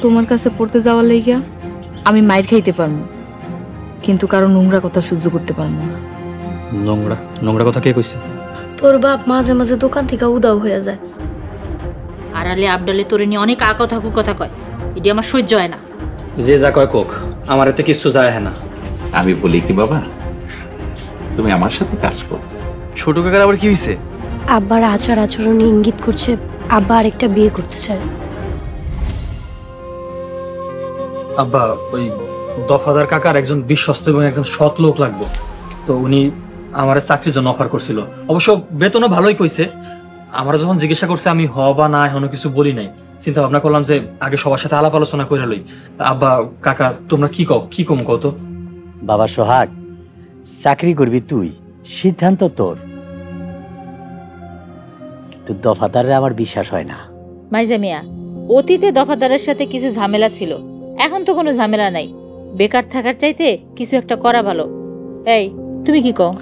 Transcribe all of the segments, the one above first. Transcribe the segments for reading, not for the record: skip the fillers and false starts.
তোমার কাছে পড়তে যাওয়ার লাইগা আমি মাইর খাইতে পারবো, কিন্তু কারো নোংরা কথা সহ্য করতে পারবো না। নোংরা নোংরা কথা কে কইছে? তোর বাপ মাঝে মাঝে দোকান থেকে উদাও হয়ে যায়। আড়ালে আবডালে তোরে নিয়ে অনেক কথা কুকথা কয়, এটি আমার সহ্য হয় না। যে যা কয় কোক, আমার এতে কিচ্ছু যায় না। আমি বলি কি বাবা, তুমি আমার সাথে কাজ করো। ছোট কাকার আবার কি হয়েছে? আব্বার আচার আচরণ ইঙ্গিত করছে আব্বা আরেকটা বিয়ে করতে চায়। আব্বা, ওই দফাদার কাকার একজন বিশ্বস্ত এবং একজন সৎ লোক লাগবে, তো উনি আমার চাকরির জন্য অফার করছিল। অবশ্য বেতনও ভালোই কইছে। আমরা যখন জিজ্ঞাসা করছে আমি হ বা না এখনো কিছু বলি নাই। চিন্তা ভাবনা করলাম যে আগে সবার সাথে আলাপ আলোচনা করে লই। আব্বা কাকা তোমরা কি কও, কি কম কও তো? বাবা সোহাগ, চাকরি করবি তুই, সিদ্ধান্ত তোর। তুই দফাদারে আমার বিশ্বাস হয় না। মাইজা মিয়া, অতীতে দফাদারের সাথে কিছু ঝামেলা ছিল, এখন তো কোনো ঝামেলা নাই। বেকার থাকার চাইতে কিছু একটা করা ভালো। এই তুমি কি কও?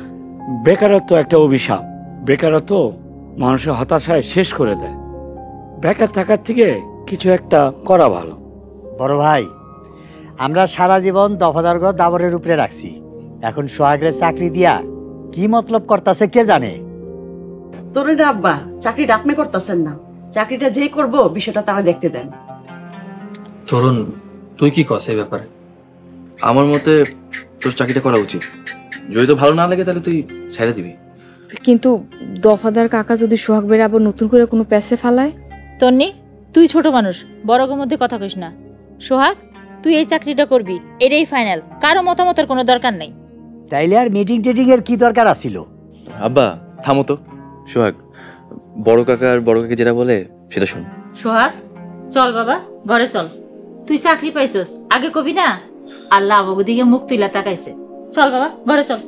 বেকারত্ব একটা অভিশাপ। বেকারত্ব মানুষের হতাশায় শেষ করে দেয়। বেকার থাকার থেকে কিছু একটা করা ভালো। বড় ভাই, আমরা সারা জীবন দফাদারগণ দাবরের উপরে রাখছি, এখন সোহাগের চাকরি দিয়া কি মতলব করতেছে কে জানে। তরুণের আব্বা চাকরিটা আপনি করতেছেন না, চাকরিটা যেই করব বিষয়টা তারা দেখতে দেন। তরুণ, তুই কি কস এই ব্যাপারে? আমার মতে তোর চাকরিটা করা উচিত। যদি তো ভালো না লাগে তাহলে তুই ছেড়ে দিবি। কিন্তু দফাদার কাকা যদি সোহাগ বের আবার নতুন করে কোনো প্যাসে ফালায়? তন্নি, তুই ছোট মানুষ, বড়গো মধ্যে কথা কইস না। সোহাগ, তুই এই চাকরিটা করবি, এটাই ফাইনাল, কারো মতামতের কোনো দরকার নাই। তাইলে আর মিটিং টিটিং এর কি দরকার আছিল? আব্বা থামো তো। সোহাগ, বড় কাকা আর বড় কাকি যেটা বলে সেটা শোন। সোহাগ, চল বাবা, ঘরে চল। তুই চাকরি পাইছস, আগে কবি না আল্লাহ আমাকে দিকে মুখ তুইলা তাকাইছে। চল বাবা, ঘরে চল।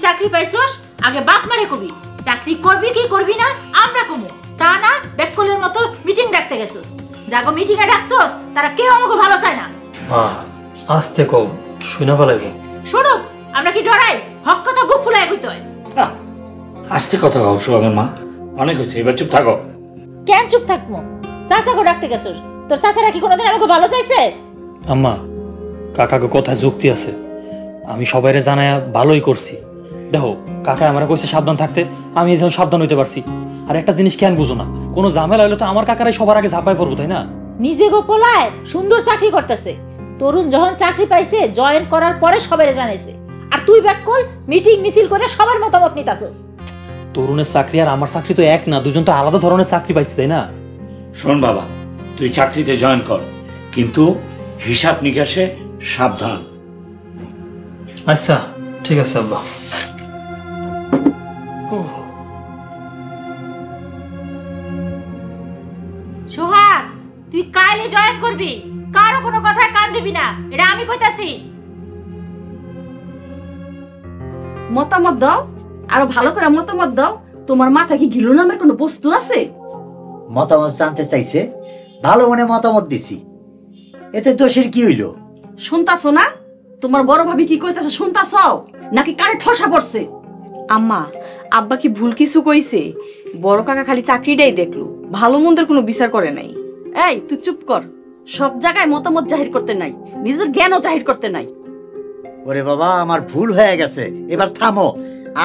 চাকরি পাইছস, আগে বাপ মারে কবি চাকরি করবি কি করবি না আমরা কমু, তা না বেককলের মতো মিটিং ডাকতে গেছস। যাগো মিটিং এ ডাকছস তারা কেউ আমাকে ভালো চায় না। আস্তে কও, শুনা ফেলাইবো। শোনো, আমরা কি ডরাই? হক কথা বুক ফুলায় কইতে হয়। আস্তে কথা কও সোহাগের মা, অনেক হয়েছে, এবার চুপ থাকো। কেন চুপ থাকবো? চাচাকে ডাকতে গেছস, তোর চাচারা কি কোনোদিন আমাকে ভালো চাইছে? আম্মা, কাকাকে কথায় যুক্তি আছে। আমি সবাইরে জানায়া ভালোই করছি। দেখো, কাকা আমার কইছে সাবধান থাকতে, আমি এই সাবধান হইতে পারছি। আর একটা জিনিস কেন বুঝো না, কোনো ঝামেলা হলে তো আমার কাকারাই সবার আগে ঝাঁপায় পড়বো, তাই না? নিজে গোপলায় সুন্দর চাকরি করতেছে। তরুণ যখন চাকরি পাইছে জয়েন করার পরে সবাইরে জানাইছে, আর তুই ব্যাককল মিটিং মিছিল করে সবার মতামত নিতাছস। তরুণের চাকরি আর আমার চাকরি তো এক না, দুজন তো আলাদা ধরনের চাকরি পাইছি, তাই না? শোন বাবা, তুই চাকরিতে জয়েন কর, কিন্তু হিসাব নিকাশে সাবধান। আচ্ছা ঠিক আছে আব্বা। সোহাগ, তুই কাইলে জয়েন করবি, কারো কোনো কথায় কান দিবি না, এটা আমি কইতাছি। মতামত দাও, আরো ভালো করে মতামত দাও। তোমার মাথা কি গিলো নামের কোনো বস্তু আছে? মতামত জানতে চাইছে, ভালো মনে মতামত দিছি, এতে দোষের কি হইল? শুনতাছো না? তোমার বড় ভাবি কি কইতাছে শুনতাছো নাকি কানে ঠসা পড়ছে? আম্মা, আব্বা কি ভুল কিছু কইছে? বড় কাকা খালি চাকরিটাই দেখলো, ভালো মন্দের কোনো বিচার করে নাই। এই তুই চুপ কর, সব জায়গায় মতামত জাহির করতে নাই, নিজের জ্ঞানও জাহির করতে নাই। ওরে বাবা, আমার ভুল হয়ে গেছে, এবার থামো।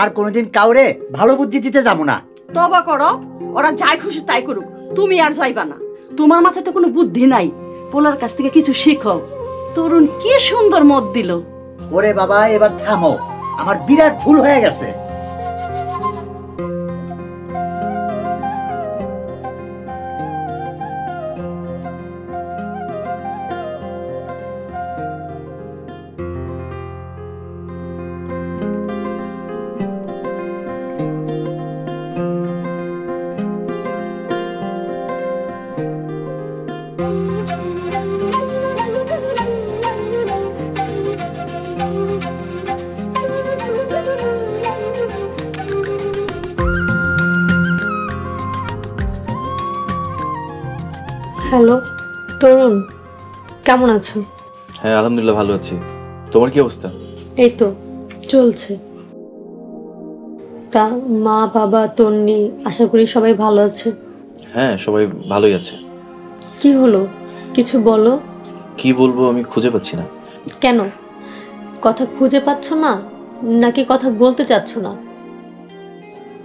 আর কোনোদিন কাউরে ভালো বুদ্ধি দিতে যাবো না। তবা করো, ওরা যাই খুশি তাই করুক, তুমি আর যাইবা না। তোমার মাথায় তো কোনো বুদ্ধি নাই, পোলার কাছ থেকে কিছু শিখো। তরুণ কি সুন্দর মত দিল। ওরে বাবা, এবার থামো, আমার বিরাট ভুল হয়ে গেছে। হ্যালো তরুণ, কেমন আছো? হ্যাঁ আলহামদুলিল্লাহ ভালো আছি। তোমার কি অবস্থা? এই তো চলছে। তা মা বাবা তন্নি আশা করি সবাই ভালো আছে। হ্যাঁ সবাই ভালোই আছে। কি হলো, কিছু বলো। কি বলবো আমি খুঁজে পাচ্ছি না। কেন, কথা খুঁজে পাচ্ছ না নাকি কথা বলতে চাচ্ছ না?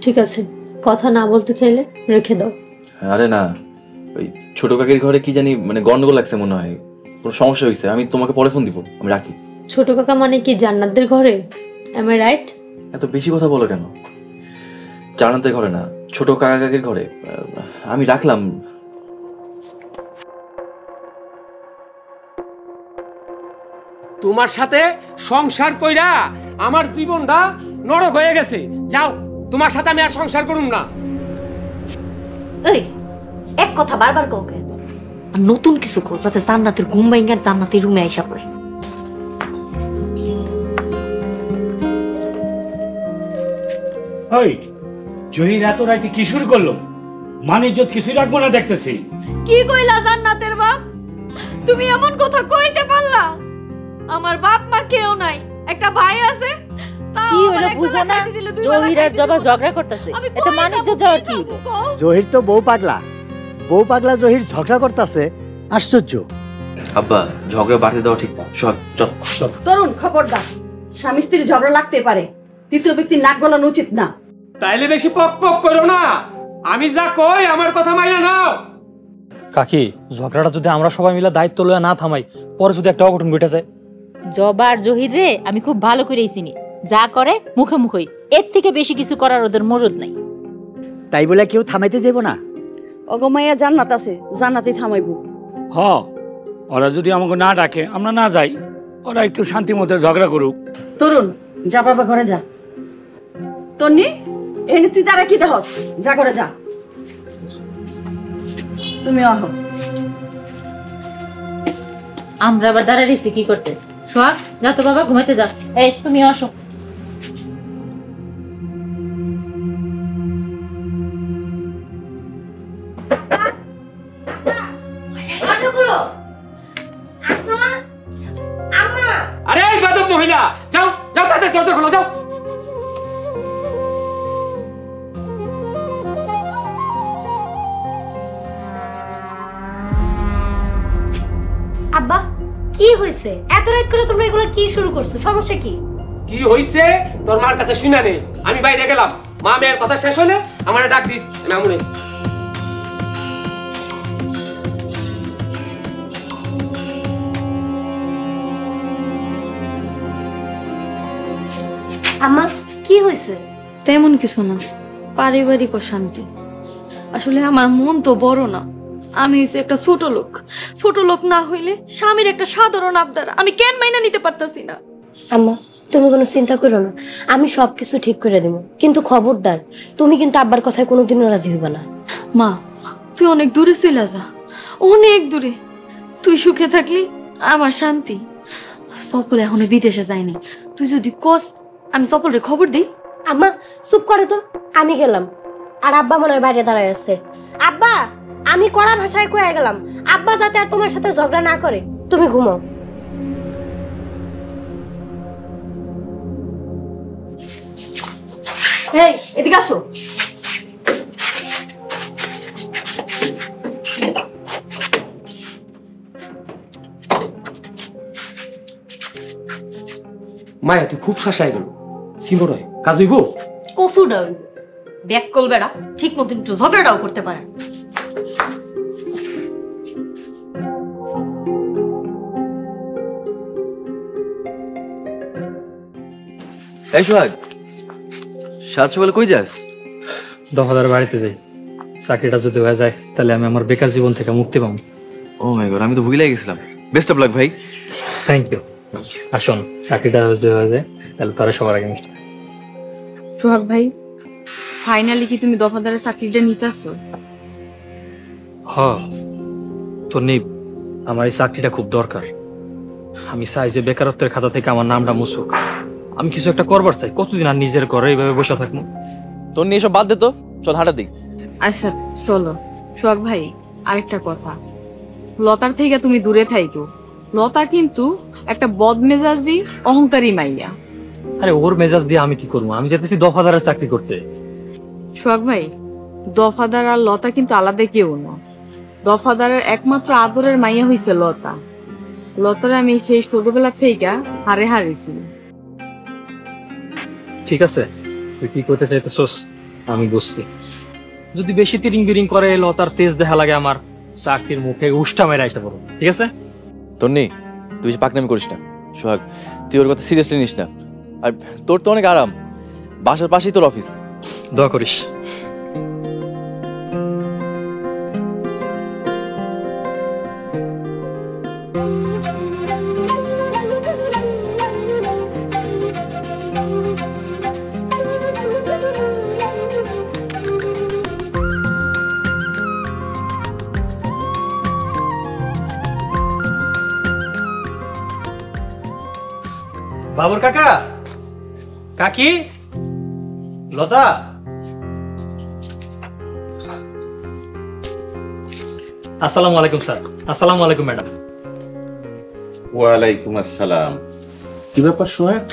ঠিক আছে, কথা না বলতে চাইলে রেখে দাও। আরে না, ওই ছোট কাকির ঘরে কি জানি মানে গন্ডগোল লাগছে মনে হয়, কোনো সমস্যা হয়েছে। আমি তোমাকে পরে ফোন দিব, আমি রাখি। ছোট কাকা মানে কি জান্নাতদের ঘরে? Am I right? এত বেশি কথা বলো কেন? জান্নাতের ঘরে না, ছোট কাকা কাকির ঘরে। আমি রাখলাম। তোমার সাথে সংসার কইরা আমার জীবনটা নরক হয়ে গেছে। যাও, তোমার সাথে আমি আর সংসার করুম না। এই এক কথা বারবার কাউকে আর নতুন কিছু খোঁজ যাতে জান্নাতের ঘুম ভাঙা জান্নাতের রুমে আইসা পড়ে। ওই জহির এত রাতে কি শুরু করলো? মান ইজ্জত কিছুই রাখবো না দেখতেছি। কি কইলা জান্নাতের বাপ? তুমি এমন কথা কইতে পারলা? আমার বাপ মা কেউ নাই, একটা ভাই আছে। কি হলো বুঝো না? জহির আর জবা ঝগড়া করতেছে, এটা মানিজ্য যাওয়ার কি? জহির তো বউ পাগলা, বউ পাগলা জহির ঝগড়া করতেছে। আশ্চর্য। আব্বা ঝগড়া বাড়তে দেওয়া ঠিক না। চল চল। তরুণ খবরদার, স্বামী স্ত্রীর ঝগড়া লাগতে পারে, তৃতীয় ব্যক্তির নাক গলানো উচিত না। তাইলে বেশি পক পক করো না। আমি যা কই আমার কথা মাইনা নাও। কাকি, ঝগড়াটা যদি আমরা সবাই মিলে দায়িত্ব লয়ে না থামাই, পরে যদি একটা অঘটন ঘটে যায়। জবা আর জহির রে আমি খুব ভালো করেই চিনি, যা করে মুখে মুখেই, এর থেকে বেশি কিছু করার ওদের মরদ নাই। তাই বলে কেউ থামাইতে যাইব না। অগমাইয়া জান্নাত আছে, জান্নাতে থামাইবো। হ, ওরা যদি আমাকে না ডাকে আমরা না যাই, ওরা একটু শান্তি মতো ঝগড়া করুক। তরুণ যা বাবা ঘরে যা। তন্নি এনে তুই তারা কি দেহস? যা করে যা। তুমি আহো। আমরা আবার দাঁড়া রেখে কি করতে? সোহাগ যা তো বাবা, ঘুমাতে যা। এই তুমি আসো। আরে এই বেয়াদব মহিলা, যাও যাও, তাদের দরজা খোলো, যাও। আব্বা কি হয়েছে? এত রাত করে তোমরা এগুলো কি শুরু করছো? সমস্যা কি? কি হইছে তোর মার কাছে শুনা নেই। আমি বাইরে গেলাম, মা মেয়ের কথা শেষ হলে আমার ডাক দিস। মামুনে আম্মা কি হয়েছে? তেমন কিছু না, পারিবারিক অশান্তি। আসলে আমার মন তো বড় না, আমি হইছি একটা ছোট লোক। ছোট লোক না হইলে স্বামীর একটা সাধারণ আবদার আমি কেন মাইনা নিতে পারতাছি না। আম্মা তুমি কোনো চিন্তা করো না, আমি সবকিছু ঠিক করে দেবো, কিন্তু খবরদার তুমি কিন্তু আব্বার কথায় কোনোদিনও রাজি হইবা না। মা তুই অনেক দূরে চলে যা, অনেক দূরে। তুই সুখে থাকলি আমার শান্তি। সফল এখনো বিদেশে যায়নি, তুই যদি কস আমি সফলরে খবর দিই। আম্মা চুপ করে তো, আমি গেলাম আর আব্বা মনে হয় বাইরে দাঁড়ায় আছে। আব্বা আমি কড়া ভাষায় কয়ে গেলাম, আব্বা যাতে আর তোমার সাথে ঝগড়া না করে। তুমি ঘুমাও। এই এদিকে আসো। মায়া তুই খুব শাসায় গেল। কি মনে হয় কাজ হইব? কসুডা ব্যাক কল বেড়া ঠিক মতন একটু ঝগড়াটাও করতে পারে। এই সোহাগ, সাত সকালে কই যাস? দফাদার বাড়িতে যাই, চাকরিটা যদি হয়ে যায় তাহলে আমি আমার বেকার জীবন থেকে মুক্তি পাবো। ও মাই গড, আমি তো ভুলে গেছিলাম। বেস্ট অফ লাক ভাই। Thank you. আসুন, চাকরিটা যদি হয়ে যায় তাহলে তারা সবার আগে মিষ্টি। সোহাগ ভাই, ফাইনালি কি তুমি দফাদারের চাকরিটা নিতে আসছো? হ তো নিব, আমার এই চাকরিটা খুব দরকার। আমি চাই যে বেকারত্বের খাতা থেকে আমার নামটা মুছুক। আমি কিছু একটা করবার চাই। কতদিন আর নিজের ঘরে এইভাবে বসে থাকবো? তোর নিয়ে এসব বাদ দে তো, চল হাঁটা দিক। আচ্ছা চলো। সোহাগ ভাই আরেকটা কথা, লতার থেকে তুমি দূরে থাইকো। লতা কিন্তু একটা বদমেজাজি অহংকারী মাইয়া। আরে ওর মেজাজ দিয়ে আমি কি করবো? আমি যেতেছি দফাদারের চাকরি করতে। সোহাগ ভাই, দফাদার আর লতা কিন্তু আলাদা কেউ না। দফাদারের একমাত্র আদরের মাইয়া হইছে লতা। লতার আমি সেই ছোটবেলা থেকে হারে হারিয়েছি। ঠিক আছে, তুই কি করতে চাইতেছস আমি বুঝছি। যদি বেশি তিরিং বিরিং করে লতার তেজ দেখা লাগে আমার, চাকরির মুখে উষ্টা মেরে আসতে পারো। ঠিক আছে তন্নি, তুই যে পাকনামি করিস না। সোহাগ, তুই ওর কথা সিরিয়াসলি নিস না। আর তোর তো অনেক আরাম, বাসার পাশেই তোর অফিস। দোয়া করিস। বাবুর কাকা, কাকি, লতা, আসসালামু আলাইকুম স্যার। আসসালামু আলাইকুম ম্যাডাম। ওয়ালাইকুম আসসালাম। কি ব্যাপার সোহাগ,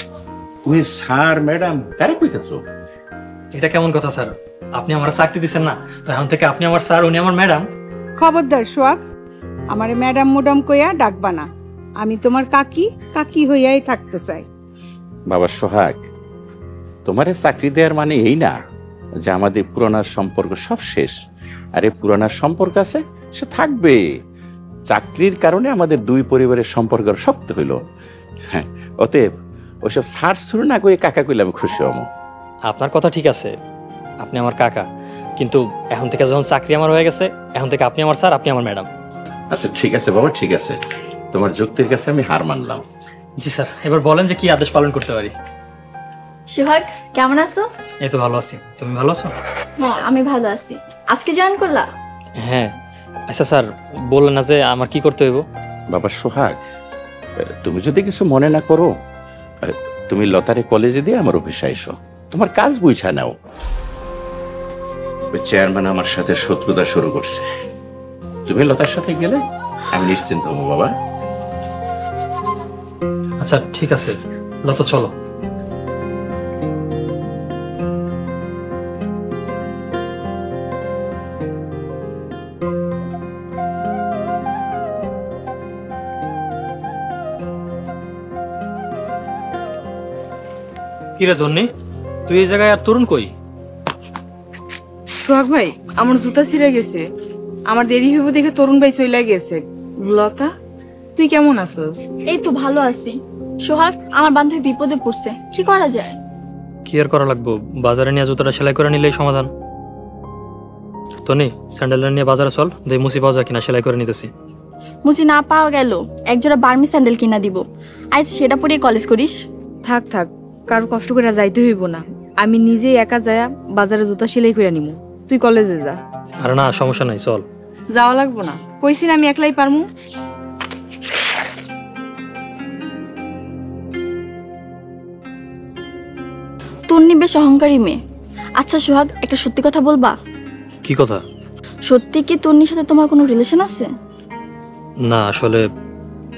তুমি স্যার ম্যাডাম কারে কইতেছো? এটা কেমন কথা স্যার? আপনি আমার চাকরি দিচ্ছেন না, তো এখন থেকে আপনি আমার স্যার, উনি আমার ম্যাডাম। খবরদার সোহাগ, আমারে ম্যাডাম মুডাম কইয়া ডাকবা না। আমি তোমার কাকি, কাকি হইয়াই থাকতে চাই। বাবা সোহাগ, তোমারে চাকরি দেওয়ার মানে এই না যে আমাদের পুরানার সম্পর্ক সব শেষ। আরে পুরানার সম্পর্ক আছে, সে থাকবে। চাকরির কারণে আমাদের দুই পরিবারের সম্পর্ক শক্ত হইল। হ্যাঁ, অতএব ওইসব সার শুরু না করে কাকা কইলে আমি খুশি হব। আপনার কথা ঠিক আছে, আপনি আমার কাকা, কিন্তু এখন থেকে যখন চাকরি আমার হয়ে গেছে, এখন থেকে আপনি আমার স্যার, আপনি আমার ম্যাডাম। আচ্ছা ঠিক আছে বাবা, ঠিক আছে, তোমার যুক্তির কাছে আমি হার মানলাম। জি স্যার, এবার বলেন যে কি আদেশ পালন করতে পারি। সোহাগ, কেমন আছো? এই তো ভালো আছি, তুমি ভালো আছো? হ্যাঁ, আমি ভালো আছি। আজকে জয়েন করলা? হ্যাঁ। আচ্ছা স্যার, বললেন না যে আমার কি করতে হইব? বাবা সোহাগ, তুমি যদি কিছু মনে না করো, তুমি লতারে কলেজে দিয়ে আমার অফিসে এসো, তোমার কাজ বুঝা নাও। চেয়ারম্যান আমার সাথে শত্রুতা শুরু করছে, তুমি লতার সাথে গেলে আমি নিশ্চিন্ত হবো বাবা। আচ্ছা ঠিক আছে লতা, চলো। কিরে ধন্যি, তুই এই জায়গায় আর তরুণ কই? সোহাগ ভাই, আমার জুতা ছিঁড়ে গেছে, আমার দেরি হইব দেখে তরুণ ভাই চলে গেছে। লতা, তুই কেমন আছিস? এই তো ভালো আছি। সোহাগ, আমার বান্ধবী বিপদে পড়ছে, কি করা যায়? কি আর করা লাগবো, বাজারে নিয়ে জুতাটা সেলাই করে নিলেই সমাধান। তনি, স্যান্ডেলটা নিয়ে বাজারে চল, দেই মুসি পাওয়া যায় কিনা, সেলাই করে নিতেছি। মুচি না পাওয়া গেল, একজোড়া বার্মি স্যান্ডেল কিনা দিব, আজ সেটা পরে কলেজ করিস। থাক থাক, কারো কষ্ট করে যাইতে হইব না, আমি নিজেই একা যায়া বাজারে জুতা সেলাই করে নিমু, তুই কলেজে যা। আরে না, সমস্যা নাই, চল। যাওয়া লাগবো না, কইছি না আমি একলাই পারমু। তন্নি বেশ অহংকারী মেয়ে। আচ্ছা সোহাগ, একটা সত্যি কথা বলবা? কি কথা? সত্যি কি তন্নির সাথে তোমার কোনো রিলেশন আছে? না, আসলে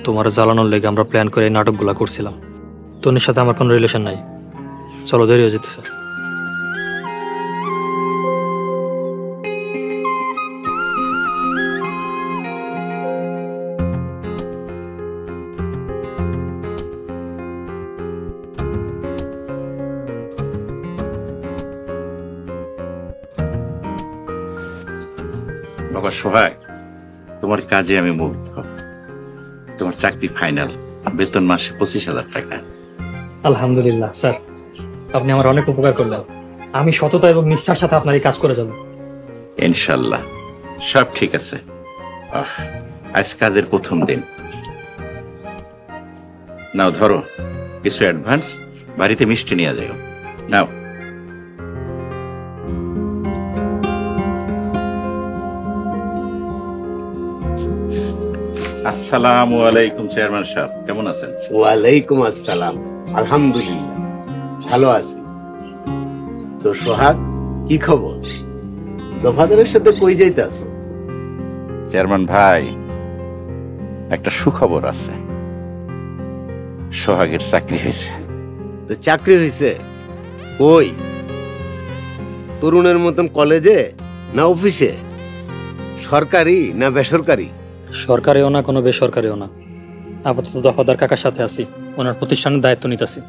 তোমার জ্বালানোর লেগে আমরা প্ল্যান করে এই নাটকগুলা করছিলাম। তন্নির সাথে আমার কোনো রিলেশন নাই। চলো, দেরি হয়ে যেতেছে। বাবা সোহাগ, তোমার কাজে আমি মুগ্ধ। তোমার চাকরি ফাইনাল, বেতন মাসে 25,000 টাকা। আলহামদুলিল্লাহ স্যার, আপনি আমার অনেক উপকার করলেন। আমি সততা এবং নিষ্ঠার সাথে আপনার এই কাজ করে যাব। ইনশাল্লাহ সব ঠিক আছে। আজ কাজের প্রথম দিন, নাও ধরো কিছু অ্যাডভান্স, বাড়িতে মিষ্টি নিয়ে যাও। নাও। আসসালামু আলাইকুম চেয়ারম্যান সাহেব, কেমন আছেন? ওয়ালাইকুম আসসালাম, আলহামদুলিল্লাহ ভালো আছি। তো সোহাগ, কি খবর? দফাদারের সাথে কই যাইতাছো? চেয়ারম্যান ভাই, একটা সুখবর আছে, সোহাগের চাকরি হয়েছে। তো চাকরি হয়েছে ওই তরুণের মতন কলেজে না অফিসে? সরকারি না বেসরকারি? সরকারিও না, কোনো বেসরকারিও না। আপাতত দফাদার কাকার সাথে আছি, ওনার প্রতিষ্ঠানের দায়িত্ব নিতেছি।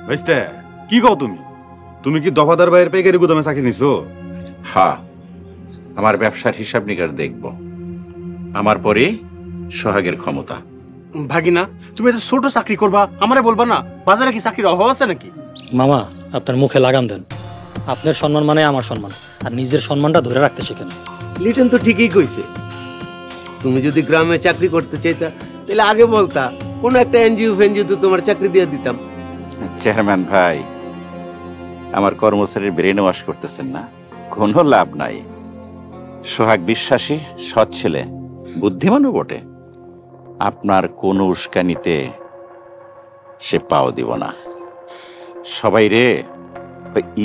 ভাইস্তে কি কও তুমি? তুমি কি দফাদার ভাইয়ের পেকারি গুদামে চাকরি নিছো? হ্যাঁ, আমার ব্যবসার হিসাব নিকাশ দেখব, আমার পরে সোহাগের ক্ষমতা। ভাগিনা, তুমি এত ছোট চাকরি করবা, আমারে বলবা না? বাজারে কি চাকরির অভাব আছে নাকি? মামা, আপনার মুখে লাগাম দেন। আপনার সম্মান মানে আমার সম্মান, আর নিজের সম্মানটা ধরে রাখতে শিখেন। লিটন তো ঠিকই কইছে। তুমি যদি গ্রামে চাকরি করতে চাইতা তাহলে আগে বলতা, কোন একটা এনজিও ফেনজিওতে তোমার চাকরি দিয়ে দিতাম। চেয়ারম্যান ভাই, আমার কর্মচারীর ব্রেন ওয়াশ করতেছেন না, কোনো লাভ নাই। সোহাগ বিশ্বাসী, সৎ ছেলে, বুদ্ধিমানও বটে। আপনার কোন উস্কানিতে সে পাও দিব না। সবাই রে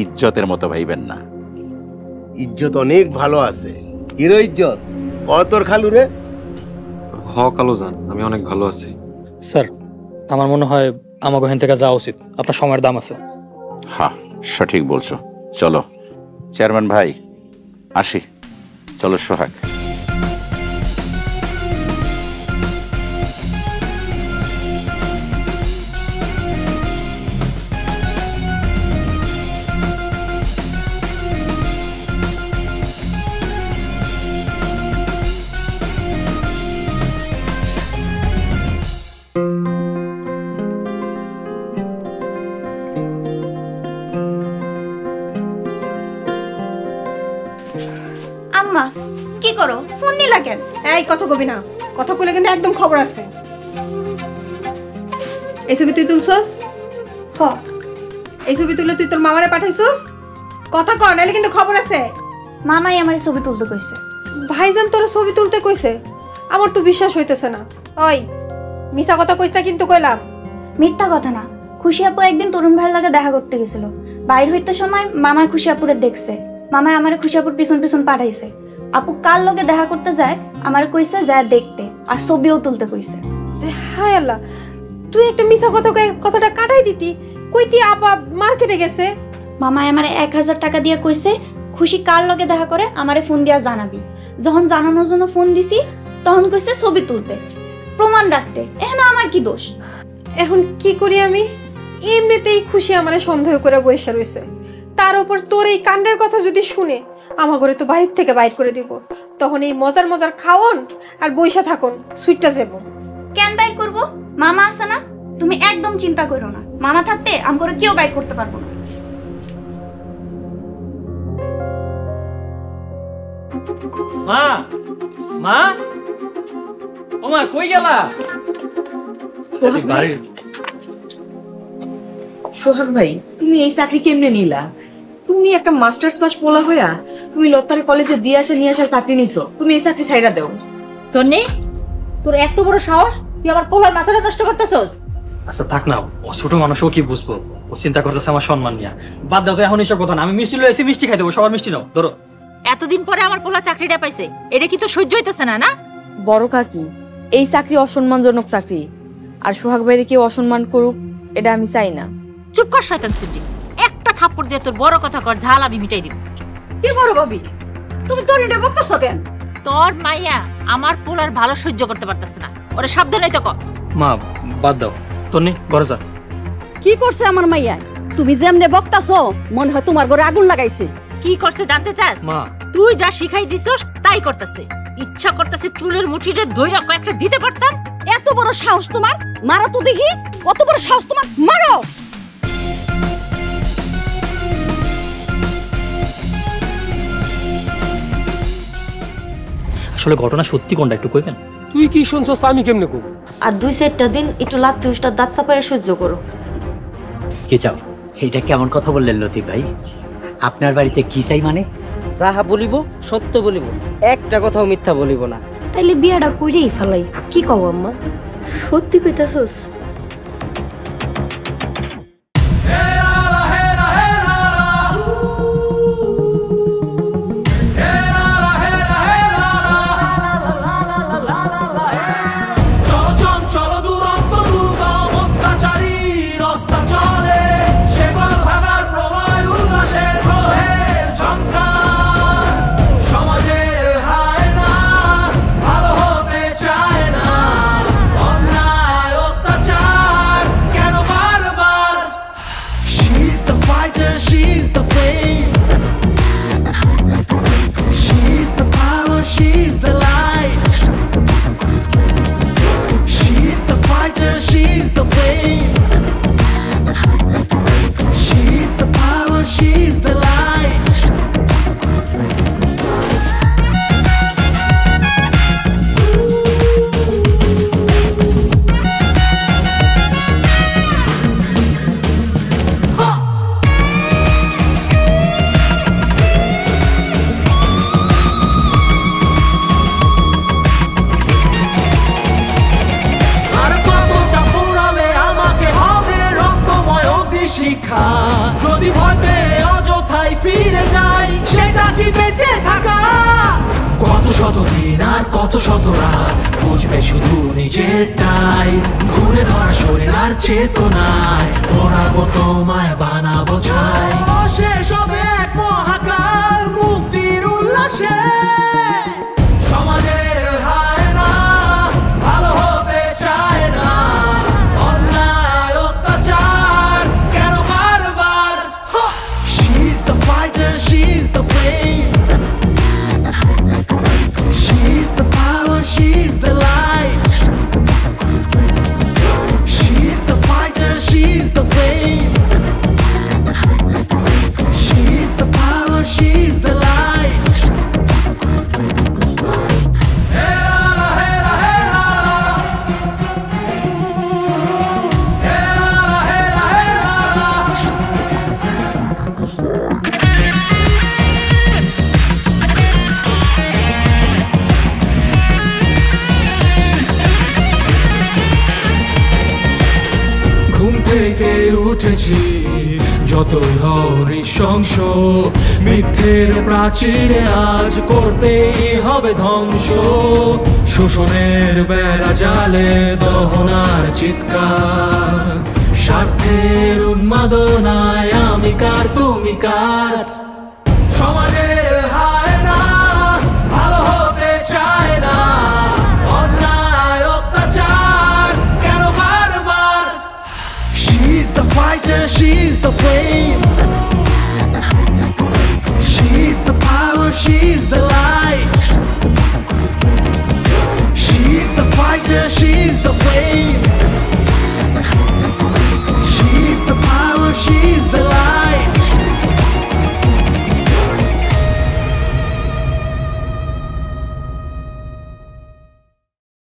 ইজ্জতের মতো ভাইবেন না। ইজ্জত অনেক ভালো আছে। হিরো ইজ্জত তোর খালু রে? হ কালু জান, আমি অনেক ভালো আছি। স্যার, আমার মনে হয় আমাকে এখান থেকে যাওয়া উচিত, আপনার সময়ের দাম আছে। হ্যাঁ, সঠিক বলছো। চলো চেয়ারম্যান ভাই, আসি। চলো সোহাগ। আম্মা কি করো? ফোন নিলা কেন? এই কথা কবি না, কথা কইলে কিন্তু একদম খবর আছে। এই ছবি তুই তুলছস? হ। এই ছবি তুলে তুই তোর মামারে পাঠাইছস? কথা কর, নাইলে কিন্তু খবর আছে। মামাই আমারে ছবি তুলতে কইছে। ভাইজান তোর ছবি তুলতে কইছে? আমার তো বিশ্বাস হইতেছে না। ওই মিছা কথা কইছ না কিন্তু কইলাম। মিথ্যা কথা না। খুশি আপু একদিন তরুণ ভাইয়ের লাগে দেখা করতে গেছিল। বাইর হইতে সময় মামা খুশি আপুরে দেখছে। মামা আমারে খুশি আপুর পিছন পিছন পাঠাইছে। আপু কার লগে দেখা করতে যায় আমারে কইছে যায় দেখতে, আর ছবিও তুলতে কইছে। হায় আল্লাহ, তুই একটা মিছা কথা কই কথাটা কাটাই দিতি। কইতি আপা মার্কেটে গেছে। মামা আমারে 1000 টাকা দিয়ে কইছে খুশি কার লগে দেখা করে আমারে ফোন দিয়া জানাবি। যখন জানানোর জন্য ফোন দিছি তখন কইছে ছবি তুলতে, প্রমাণ রাখতে। এখানে আমার কি দোষ? এখন কি করি আমি? এমনিতেই খুশি আমারে সন্দেহ করে বসে রইছে, তার উপর তোর এই কাণ্ডের কথা যদি শুনে আমার ঘরে তো বাড়ির থেকে বাইর করে দিব। তখন এই মজার মজার খাওন আর বইসা থাকুন সুইটটা যাব। কেন বাইর করব? মামা আছে না? তুমি একদম চিন্তা করো না, মামা থাকতে আমগরে কেউ বাইর করতে পারবো না। মা, মা, ও মা, কই গেলা? সোহাগ ভাই, তুমি এই চাকরি কেমনে নিলা? তুমি একটা মাস্টার্স পাস পোলা হইয়া তুমি লতারে কলেজে দিয়ে নিয়ে আসা চাকরি নিছো, তুমি এই চাকরি ছাইরা দাও। তোর নেই? তোর এত বড় সাহস, তুই আমার পোলার মাথাটা নষ্ট করতেছস? আচ্ছা থাক না, ও ছোট মানুষ, ও কি বুঝবো? ও চিন্তা করতেছে আমার সম্মান নিয়ে। বাদ দাও তো এখন এইসব কথা না। আমি মিষ্টি লয়ে এসে মিষ্টি খাই দেবো, সবার মিষ্টি নাও, ধরো। এতদিন পরে আমার পোলা চাকরিটা পাইছে, এটা কি তো সহ্য হইতেছে না? না বড় কাকি, এই চাকরি অসম্মানজনক চাকরি, আর সোহাগ ভাইরে কেউ অসম্মান করুক এটা আমি চাই না। চুপ কর শয়তান সিদ্দি, একটা থাপ্পড় দিয়ে তোর বড় কথা কর, ঝাল আমি মিটাই দিব। কি বড় ভাবি, তুমি তোর এটা বকতেছো কেন? তোর মাইয়া আমার পোলার ভালো সহ্য করতে পারতেছে না, ওরে সাবধান হইতে কর। মা বাদ দাও, তোর নেই, ঘরে যা। কি করছে আমার মাইয়া? তুমি যেমনে বকতাছো মনে হয় তোমার ঘরে আগুন লাগাইছে। কি করছে জানতে চাস? মা, তুই যা শিখাই দিছস তাই করতেছে। ইচ্ছা করতেছে চুলের মুঠিটা ধইরা কয়েকটা দিতে পারতাম। এত বড় সাহস তোমার? মারো তো দেখি, কত বড় সাহস তোমার, মারো। আসলে ঘটনা সত্যি কোনটা একটু কইবেন? তুই কি শুনছস আমি কেমনে কব? আর 2-4টা দিন একটু লাত্তি উষ্টার দাঁত চাপায় সহ্য করো। কি চাও? এটা কেমন কথা বললেন লতিফ ভাই? আপনার বাড়িতে কি চাই মানে? যাহা বলিব সত্য বলিব, একটা কথাও মিথ্যা বলিব না। তাইলে বিয়াটা কইরেই ফেলাই। কি কও আম্মা? সত্যি কইতাছস? চলো she's the flame. She's the power, she's the light. She's the fighter, she's the flame. She's the power, she's the light. শিক্ষা যদি ভয় পেয়ে অযথাই ফিরে যাই সেটা কি বেঁচে থাকা কত শত দিন আর কত শত রাত বুঝবে শুধু নিজেরটাই ঘুরে ধরা শরীর আর চেতনায় পড়াবো তোমায় বানাবো ছাই শেষ হবে এক মহাকাল মুক্তির উল্লাসে সমাজের হায় না ভালো হতে চায় না অন্যায় অত্যাচার কেন বারবার She's the fighter, she's the flame. She's the power, she's the light. She's the fighter, she's the flame. She's the power, she's the light. ঘুম থেকে উঠেছি যতই হও নৃশংস মিথ্যের প্রাচীরে আজ করতেই হবে ধ্বংস শোষণের বেড়া জালে দহনার চিৎকার স্বার্থের উন্মাদনায় আমি কার তুমি কার